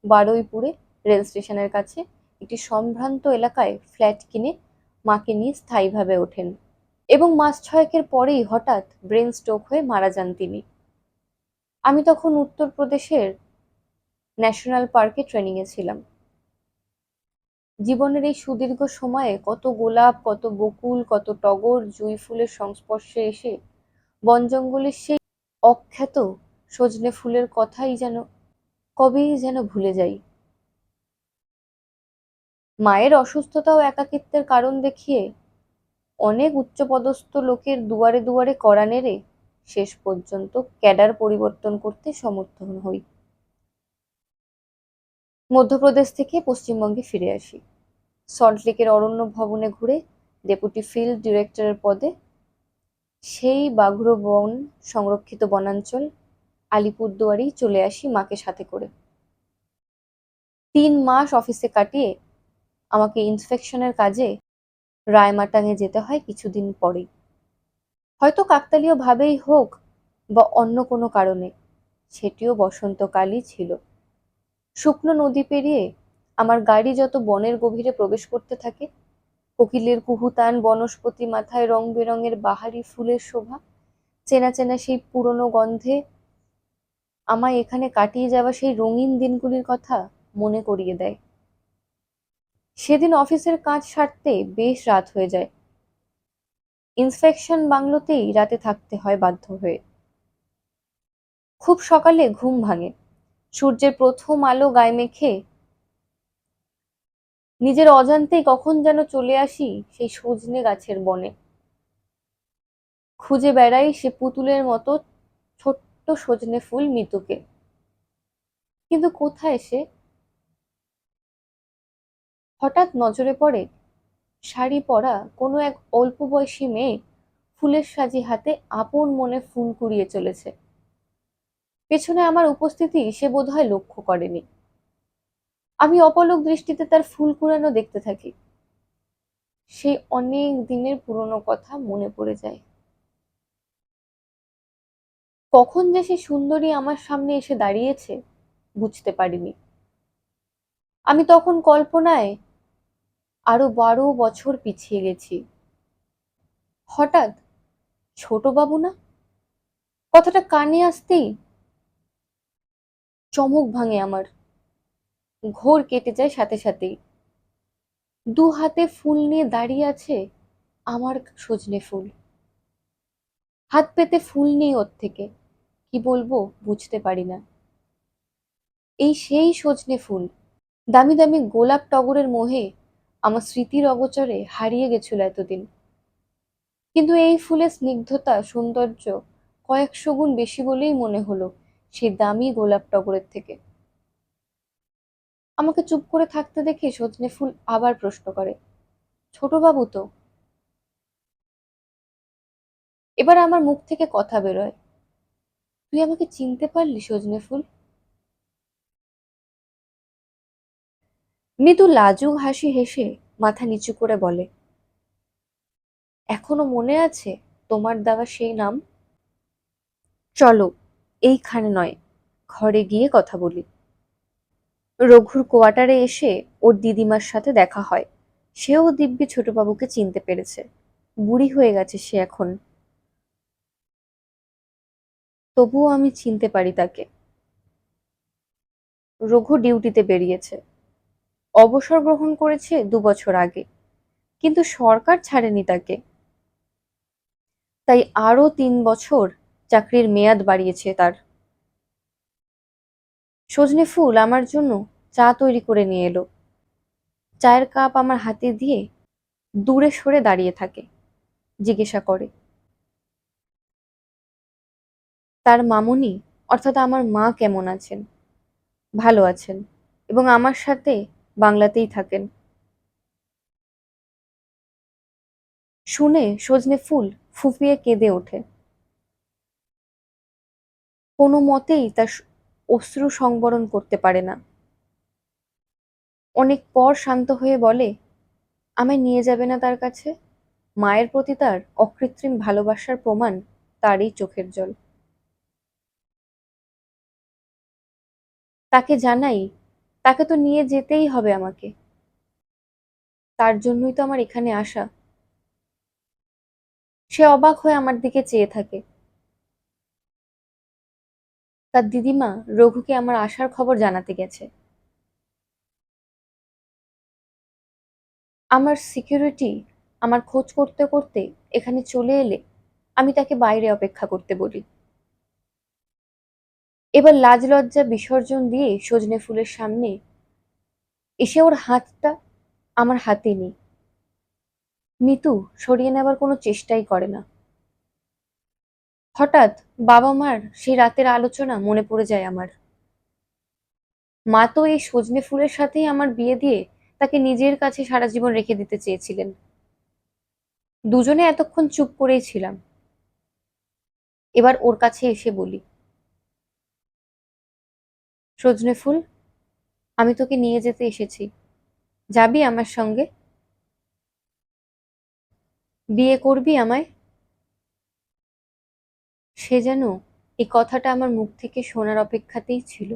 বারুইপুরে রেল স্টেশনের কাছে একটি সম্ভ্রান্ত এলাকায় ফ্ল্যাট কিনে মাকে নিয়ে স্থায়ীভাবে ওঠেন। এবং মাস 6 পরেই হঠাৎ ব্রেন স্ট্রোক হয়ে মারা যান তিনি। আমি তখন উত্তরপ্রদেশের ন্যাশনাল পার্কে ট্রেনিং এ ছিলাম। জীবনের এই সুদীর্ঘ সময়ে কত গোলাপ, কত বকুল, কত টগর, জুঁই ফুলের সংস্পর্শে এসে বন-জঙ্গলের সেই অখ্যাত সজনে ফুলের কথাই যেন কবেই যেন ভুলে যাই। মায়ের অসুস্থতা ও একাকিত্বের কারণ দেখিয়ে অনেক উচ্চপদস্থ লোকের দুয়ারে দুয়ারে কড়া নেড়ে শেষ পর্যন্ত ক্যাডার পরিবর্তন করতে সমর্থ হই। মধ্যপ্রদেশ থেকে পশ্চিমবঙ্গে ফিরে আসি। সল্টলেকের অরণ্য ভবনে ঘুরে ডেপুটি ফিল্ড ডিরেক্টরের পদে সেই বাঘ্র বন সংরক্ষিত বনাঞ্চল আলিপুরদুয়ারেই চলে আসি মাকে সাথে করে। 3 মাস অফিসে কাটিয়ে আমাকে ইন্সপেকশনের কাজে রায়মাটাঙে যেতে হয় কিছুদিন পরেই। হয়তো কাকতালীয় ভাবেই হোক বা অন্য কোনো কারণে, সেটিও বসন্তকালই ছিল। শুকনো নদী পেরিয়ে আমার গাড়ি যত বনের গভীরে প্রবেশ করতে থাকে, কোকিলের কুহুতান, বনস্পতি মাথায় রং বেরঙের বাহারি ফুলের শোভা, চেনা চেনা সেই পুরনো গন্ধে আমায় এখানে কাটিয়ে যাওয়া সেই রঙিন দিনগুলির কথা মনে করিয়ে দেয়। সেদিন অফিসের কাজ সারতে বেশ রাত হয়ে যায়। ইন্সপেকশন বাংলোতেই রাতে থাকতে হয় বাধ্য হয়ে। খুব সকালে ঘুম ভাঙে। সূর্যের প্রথম আলো গায়ে মেখে নিজের অজান্তেই কখন যেন চলে আসি সেই সজনে গাছের বনে। খুঁজে বেড়াই সে পুতুলের মতো ছোট্ট সজনে ফুল মিতুকে। কিন্তু কোথায় সে? হঠাৎ নজরে পড়ে শাড়ি পরা কোনো এক অল্প বয়সী মেয়ে ফুলের সাজি হাতে আপন মনে ফুল কুড়িয়ে চলেছে। পেছনে আমার উপস্থিতি সে বোধহয় লক্ষ্য করেনি। আমি অপলক দৃষ্টিতে তার ফুল কুড়ানো দেখতে থাকি। সেই অনেক দিনের পুরনো কথা মনে পড়ে যায়। কখন যে সে সুন্দরী আমার সামনে এসে দাঁড়িয়েছে বুঝতে পারিনি। আমি তখন কল্পনায় আরো 12 বছর পিছিয়ে গেছি। হঠাৎ ছোট বাবু না কথাটা কানে আসতেই চমক ভাঙে আমার, ঘোর কেটে যায় সাথে সাথেই। 2 হাতে ফুল নিয়ে দাঁড়িয়ে আছে আমার সজনে ফুল। হাত পেতে ফুল নেই ওর থেকে, কি বলবো বুঝতে পারি না। এই সেই সজনে ফুল, দামি দামি গোলাপ টগরের মোহে আমার স্মৃতির অগোচরে হারিয়ে গেছিল এতদিন। কিন্তু এই ফুলের স্নিগ্ধতা, সৌন্দর্য কয়েকশো গুণ বেশি বলেই মনে হলো সেই দামি গোলাপ টগরের থেকে। আমাকে চুপ করে থাকতে দেখে সজনে ফুল আবার প্রশ্ন করে, ছোট বাবু তো? এবার আমার মুখ থেকে কথা বেরোয়, তুই আমাকে চিনতে পারলি সজনে ফুল? মৃদু লাজুক হাসি হেসে মাথা নিচু করে বলে, এখনো মনে আছে তোমার দেওয়া সেই নাম? চলো, এইখানে নয়, ঘরে গিয়ে কথা বলি। রঘুর কোয়ার্টারে এসে ওর দিদিমার সাথে দেখা হয়। সেও দিব্যি ছোটবাবুকে চিনতে পেরেছে। বুড়ি হয়ে গেছে সে এখন, তবুও আমি চিনতে পারি তাকে। রঘু ডিউটিতে বেরিয়েছে, অবসর গ্রহণ করেছে 2 বছর আগে, কিন্তু সরকার ছাড়েনি তাকে। তাই আরো 3 বছর চাকরির মেয়াদ বাড়িয়েছে তার। সজনে ফুল আমার জন্য চা তৈরি করে নিয়ে এলো। চায়ের কাপ আমার হাতে দিয়ে দূরে সরে দাঁড়িয়ে থাকে, জিজ্ঞাসা করে, তার মামুনি অর্থাৎ আমার মা কেমন আছেন? ভালো আছেন, এবং আমার সাথে বাংলাতেই থাকেন। শুনে সজনে ফুল ফুঁপিয়ে কেঁদে ওঠে। কোনো মতেই তার অশ্রু সংবরণ করতে পারে না। অনেক পর শান্ত হয়ে বলে, আমায় নিয়ে যাবে না তার কাছে? মায়ের প্রতি তার অকৃত্রিম ভালোবাসার প্রমাণ তারই চোখের জল। তাকে জানাই, তাকে তো নিয়ে যেতেই হবে আমাকে, তার জন্যই তো আমার এখানে আসা। সে অবাক হয়ে আমার দিকে চেয়ে থাকে। তার দিদিমা রঘুকে আমার আসার খবর জানাতে গেছে। আমার সিকিউরিটি আমার খোঁজ করতে করতে এখানে চলে এলে আমি তাকে বাইরে অপেক্ষা করতে বলি। এবার লাজ লজ্জা বিসর্জন দিয়ে সজনে ফুলের সামনে এসে ওর হাতটা আমার হাতে নিই। মিতু সরিয়ে নেবার কোনো চেষ্টাই করে না। হঠাৎ বাবা মার সেই রাতের আলোচনা মনে পড়ে যায় আমার। মা তো এই সজনে ফুলের সাথেই আমার বিয়ে দিয়ে তাকে নিজের কাছে সারা জীবন রেখে দিতে চেয়েছিলেন। দুজনে এতক্ষণ চুপ করেই ছিলাম। এবার ওর কাছে এসে বলি, সজনে ফুল, আমি তোকে নিয়ে যেতে এসেছি, যাবি আমার সঙ্গে? বিয়ে করবি আমায়? সে যেন এই কথাটা আমার মুখ থেকে শোনার অপেক্ষাতেই ছিল।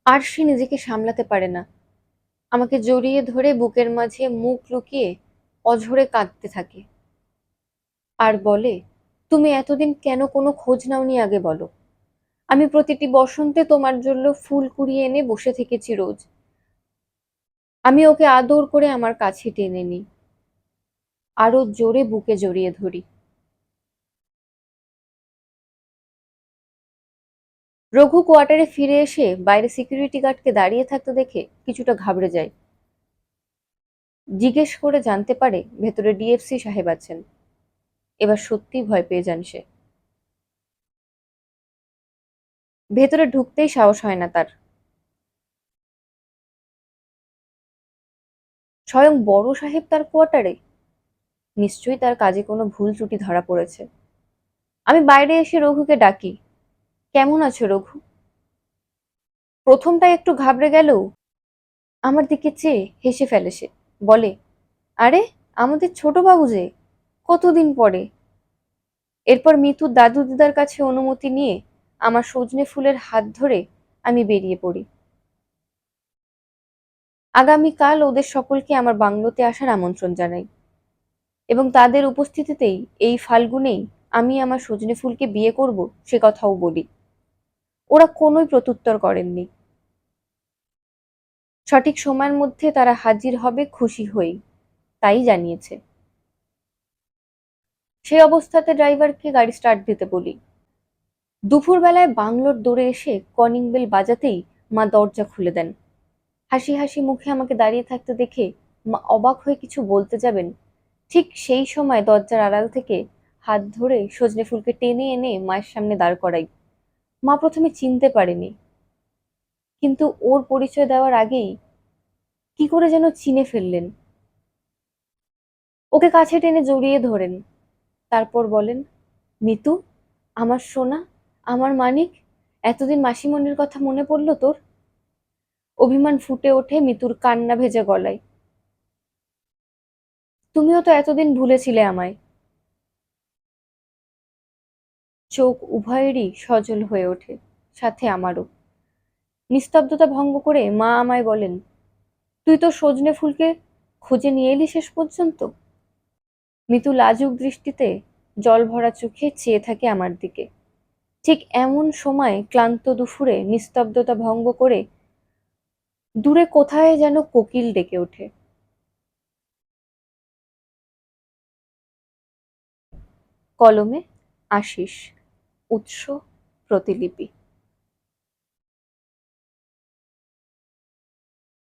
আর সে নিজেকে সামলাতে পারে না, আমাকে জড়িয়ে ধরে বুকের মাঝে মুখ লুকিয়ে অঝরে কাঁদতে থাকে। আর বলে, তুমি এতদিন কেন কোনো খোঁজ নাওনি আগে বলো। আমি প্রতিটি বসন্তে তোমার জন্য ফুল কুড়িয়ে এনে বসে থেকেছি রোজ। আমি ওকে আদর করে আমার কাছে টেনে নিই, আরো জোরে বুকে জড়িয়ে ধরি। রঘু কোয়ার্টারে ফিরে এসে বাইরে সিকিউরিটি গার্ডকে দাঁড়িয়ে থাকতে দেখে কিছুটা ঘাবড়ে যায়। জিজ্ঞেস করে জানতে পারে ভেতরে ডিএফসি সাহেব আছেন। এবার সত্যিই ভয় পেয়ে যান সে। ভেতরে ঢুকতেই সাহস হয় না তার। স্বয়ং বড় সাহেব তার কোয়ার্টারে? নিশ্চয়ই তার কাজে কোনো ভুল ত্রুটি ধরা পড়েছে। আমি বাইরে এসে রঘুকে ডাকি, কেমন আছো রঘু? প্রথমটায় একটু ঘাবড়ে গেলেও আমার দিকে চেয়ে হেসে ফেলে সে। বলে, আরে, আমাদের ছোট বাবু যে, কতদিন পরে। এরপর মিতুর দাদু দিদার কাছে অনুমতি নিয়ে আমার সজনে ফুলের হাত ধরে আমি বেরিয়ে পড়ি। আগামীকাল ওদের সকলকে আমার বাংলোতে আসার আমন্ত্রণ জানাই এবং তাদের উপস্থিতিতেই এই ফাল্গুনেই আমি আমার সজনে ফুলকে বিয়ে করব সে কথাও বলি। ওরা কোনোই প্রত্যুত্তর করেননি। সঠিক সময়ের মধ্যে তারা হাজির হবে খুশি হয়েই, তাই জানিয়েছে। সেই অবস্থাতে ড্রাইভারকে গাড়ি স্টার্ট দিতে বলি। দুপুরবেলায় বাংলোর দৌড়ে এসে কলিং বেল বাজাতেই মা দরজা খুলে দেন। হাসি হাসি মুখে আমাকে দাঁড়িয়ে থাকতে দেখে মা অবাক হয়ে কিছু বলতে যাবেন, ঠিক সেই সময় দরজার আড়াল থেকে হাত ধরে সজনে ফুলকে টেনে এনে মায়ের সামনে দাঁড় করাই। মা প্রথমে চিনতে পারেনি, কিন্তু ওর পরিচয় দেওয়ার আগেই কি করে যেন চিনে ফেললেন। ওকে কাছে টেনে জড়িয়ে ধরেন, তারপর বলেন, মিতু, আমার সোনা, আমার মানিক, এতদিন মাসিমণির কথা মনে পড়লো তোর? অভিমান ফুটে ওঠে মিতুর কান্না ভেজা গলায়। তুমিও তো এতদিন ভুলেছিলে আমায়। চোখ উভয়েরই সজল হয়ে ওঠে, সাথে আমারও। নিস্তব্ধতা ভঙ্গ করে মা আমায় বলেন, তুই তো সজনে ফুলকে খুঁজে নিয়ে এলি শেষ পর্যন্ত? মিতু লাজুক দৃষ্টিতে জল ভরা চোখে চেয়ে থাকে আমার দিকে। ঠিক এমন সময় ক্লান্ত দুপুরে নিস্তব্ধতা ভঙ্গ করে দূরে কোথায় যেন কোকিল ডেকে ওঠে। কলমে আশিস, উৎস প্রতিলিপি।